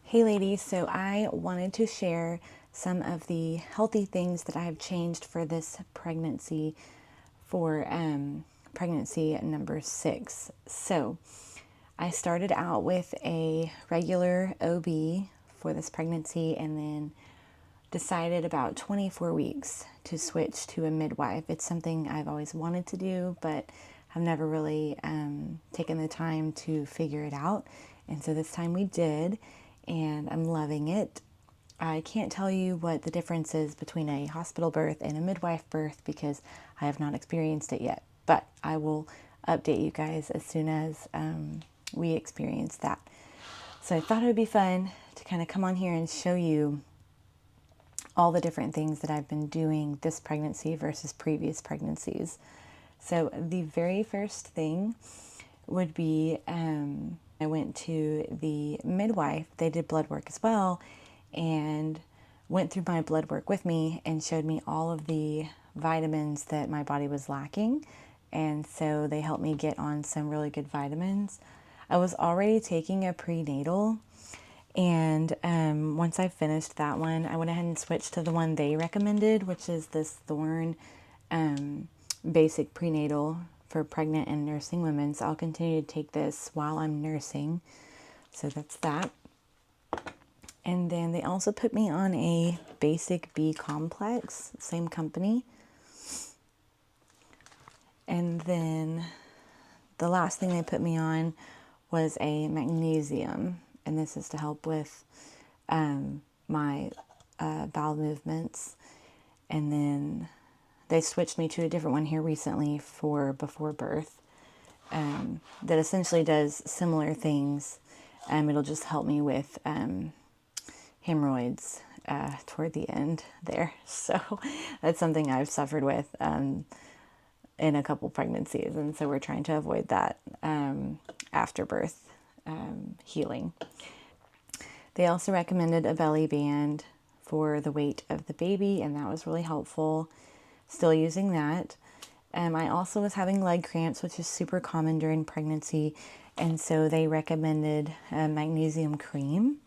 Hey ladies, so I wanted to share some of the healthy things that I have changed for this pregnancy, for pregnancy number 6. So I started out with a regular OB for this pregnancy and then decided about 24 weeks to switch to a midwife. It's something I've always wanted to do, but I've never really taken the time to figure it out. And so this time we did, and I'm loving it. I can't tell you what the difference is between a hospital birth and a midwife birth because I have not experienced it yet, but I will update you guys as soon as we experience that. So I thought it would be fun to kind of come on here and show you all the different things that I've been doing this pregnancy versus previous pregnancies. So the very first thing would be I went to the midwife. They did blood work as well and went through my blood work with me and showed me all of the vitamins that my body was lacking. And so they helped me get on some really good vitamins. I was already taking a prenatal, and once I finished that one, I went ahead and switched to the one they recommended, which is this Thorne basic prenatal for pregnant and nursing women. So I'll continue to take this while I'm nursing. So that's that. And then they also put me on a basic B complex, same company. And then the last thing they put me on was a magnesium. And this is to help with my bowel movements. And then they switched me to a different one here recently for before birth that essentially does similar things. It'll just help me with hemorrhoids toward the end there. So that's something I've suffered with in a couple pregnancies. And so we're trying to avoid that after birth healing. They also recommended a belly band for the weight of the baby, and that was really helpful. Still using that. I also was having leg cramps, which is super common during pregnancy. And so they recommended Magnesium Cream.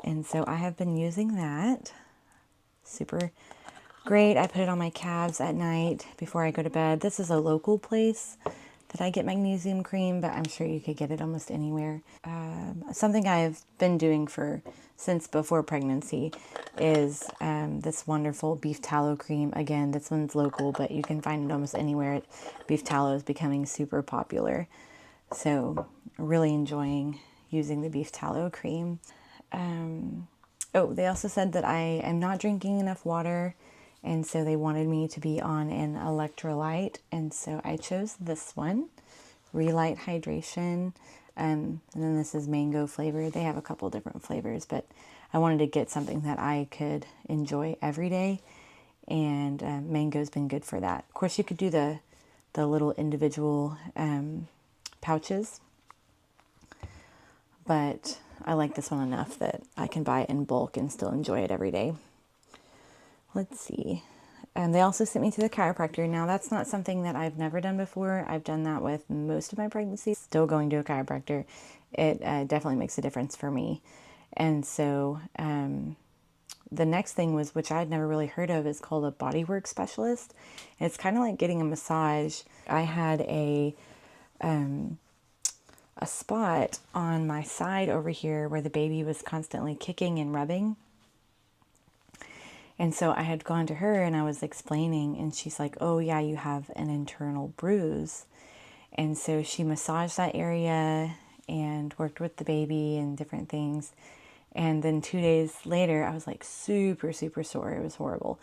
And so I have been using that. Super great. I put it on my calves at night before I go to bed. This is a local place that I get Magnesium Cream, but I'm sure you could get it almost anywhere. Something I've been doing since before pregnancy is this wonderful beef tallow cream. Again, this one's local, but you can find it almost anywhere. Beef tallow is becoming super popular. So really enjoying using the beef tallow cream. They also said that I am not drinking enough water, and so they wanted me to be on an electrolyte, and so I chose this one, Relight Hydration, and then this is mango flavored. They have a couple different flavors, but I wanted to get something that I could enjoy every day, and mango's been good for that. Of course, you could do the little individual pouches, but I like this one enough that I can buy it in bulk and still enjoy it every day. Let's see. And they also sent me to the chiropractor. Now, that's not something that I've never done before. I've done that with most of my pregnancies. Still going to a chiropractor. It definitely makes a difference for me. And so the next thing was, which I'd never really heard of, is called a bodywork specialist. And it's kind of like getting a massage. I had a spot on my side over here where the baby was constantly kicking and rubbing. And so I had gone to her and I was explaining, and she's like, oh yeah, you have an internal bruise. And so she massaged that area and worked with the baby and different things. And then 2 days later, I was like super, super sore. It was horrible.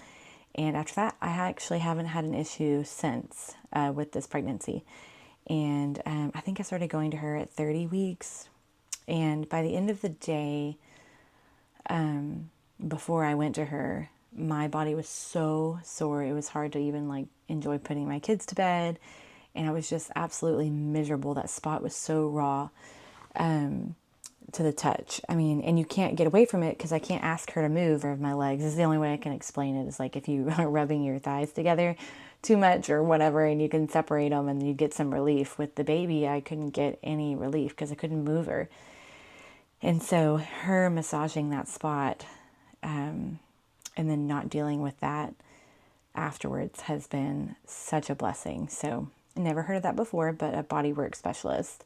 And after that, I actually haven't had an issue since with this pregnancy. And I think I started going to her at 30 weeks. And by the end of the day, before I went to her, my body was so sore. It was hard to even enjoy putting my kids to bed. And I was just absolutely miserable. That spot was so raw to the touch. I mean, and you can't get away from it because I can't ask her to move or my legs. This is the only way I can explain it, is like if you are rubbing your thighs together too much or whatever, and you can separate them and you get some relief. With the baby, I couldn't get any relief because I couldn't move her. And so her massaging that spot, and then not dealing with that afterwards has been such a blessing. So I never heard of that before, but a bodywork specialist.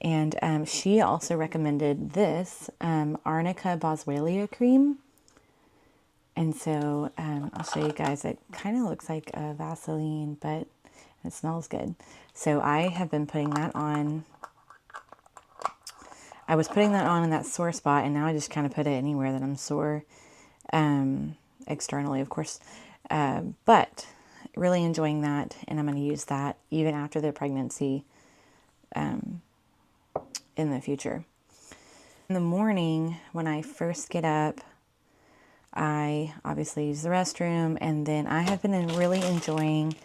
And she also recommended this Arnica Cream. And so I'll show you guys. It kind of looks like a Vaseline, but it smells good. So I have been putting that on. I was putting that on in that sore spot, and now I just kind of put it anywhere that I'm sore, externally, of course. But really enjoying that, and I'm going to use that even after the pregnancy in the future. In the morning, when I first get up, I obviously use the restroom, and then I have been really enjoying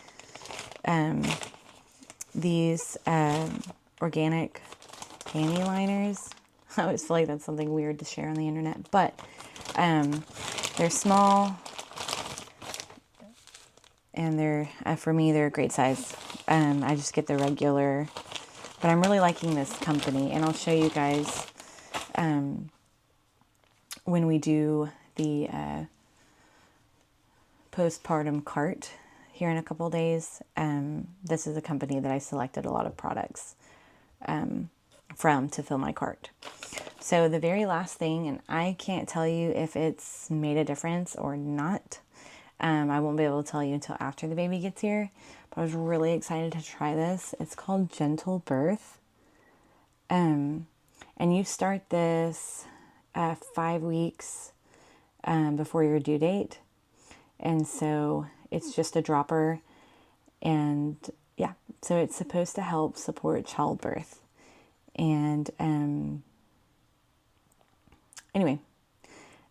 these organic panty liners. I always feel like that's something weird to share on the internet, but they're small, and they're, for me, they're a great size. I just get the regular, but I'm really liking this company, and I'll show you guys when we do the Postpartum Cart here in a couple days. This is a company that I selected a lot of products from to fill my cart. So the very last thing, and I can't tell you if it's made a difference or not. I won't be able to tell you until after the baby gets here, but I was really excited to try this. It's called Gentle Birth. And you start this 5 weeks before your due date. And so it's just a dropper, and yeah, so it's supposed to help support childbirth. And anyway,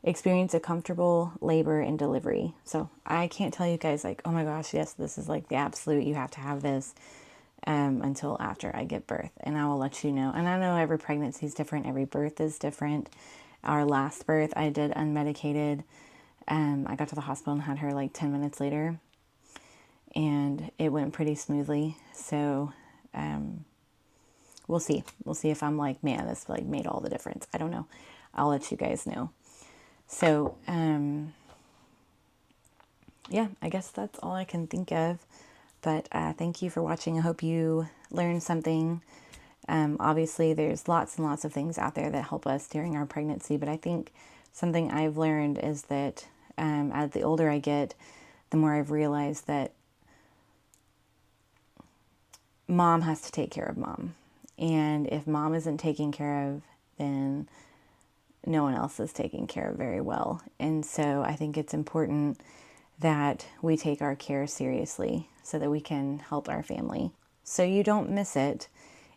experience a comfortable labor and delivery. So I can't tell you guys like, oh my gosh, yes, this is like the absolute, you have to have this until after I give birth, and I will let you know. And I know every pregnancy is different, every birth is different. Our last birth I did unmedicated. I got to the hospital and had her like 10 minutes later, and it went pretty smoothly. So we'll see. We'll see if I'm like, man, this like made all the difference. I don't know. I'll let you guys know. So yeah, I guess that's all I can think of. But thank you for watching. I hope you learned something. Obviously, there's lots and lots of things out there that help us during our pregnancy. But I think something I've learned is that as the older I get, the more I've realized that mom has to take care of mom. And if mom isn't taken care of, then no one else is taken care of very well. And so I think it's important that we take our care seriously so that we can help our family. So you don't miss it.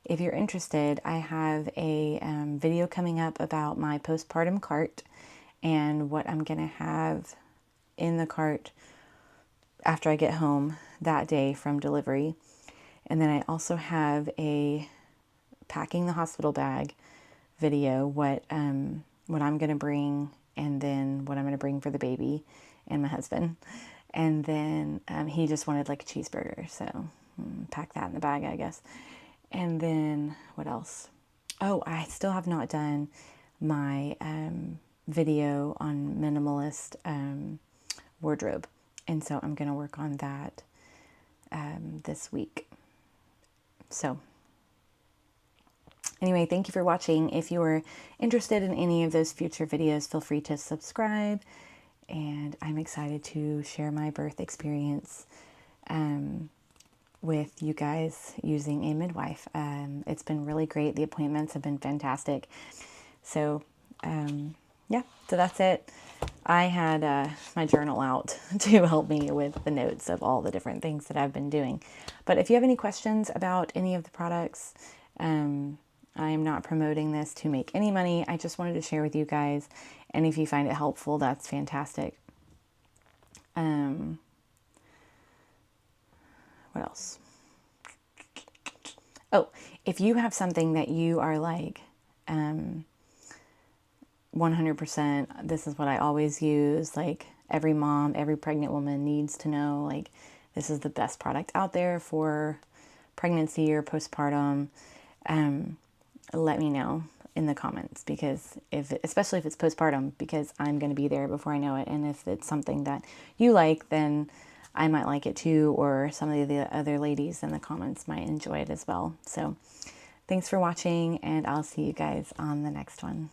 If you're interested, I have a video coming up about my postpartum cart and what I'm going to have in the cart after I get home that day from delivery. And then I also have a packing the hospital bag video, what I'm going to bring, and then what I'm going to bring for the baby and my husband. And then he just wanted like a cheeseburger, so pack that in the bag, I guess. And then what else? Oh, I still have not done my video on minimalist wardrobe, and so I'm going to work on that this week. So anyway, thank you for watching. If you are interested in any of those future videos, feel free to subscribe. And I'm excited to share my birth experience with you guys using a midwife. It's been really great. The appointments have been fantastic. So yeah, so that's it. I had my journal out to help me with the notes of all the different things that I've been doing. But if you have any questions about any of the products, I am not promoting this to make any money. I just wanted to share with you guys. And if you find it helpful, that's fantastic. What else? Oh, if you have something that you are like, 100%, this is what I always use, like every mom, every pregnant woman needs to know, like this is the best product out there for pregnancy or postpartum, let me know. in the comments, because especially if it's postpartum, because I'm going to be there before I know it. And if it's something that you like, then I might like it too, or some of the other ladies in the comments might enjoy it as well. So thanks for watching, and I'll see you guys on the next one.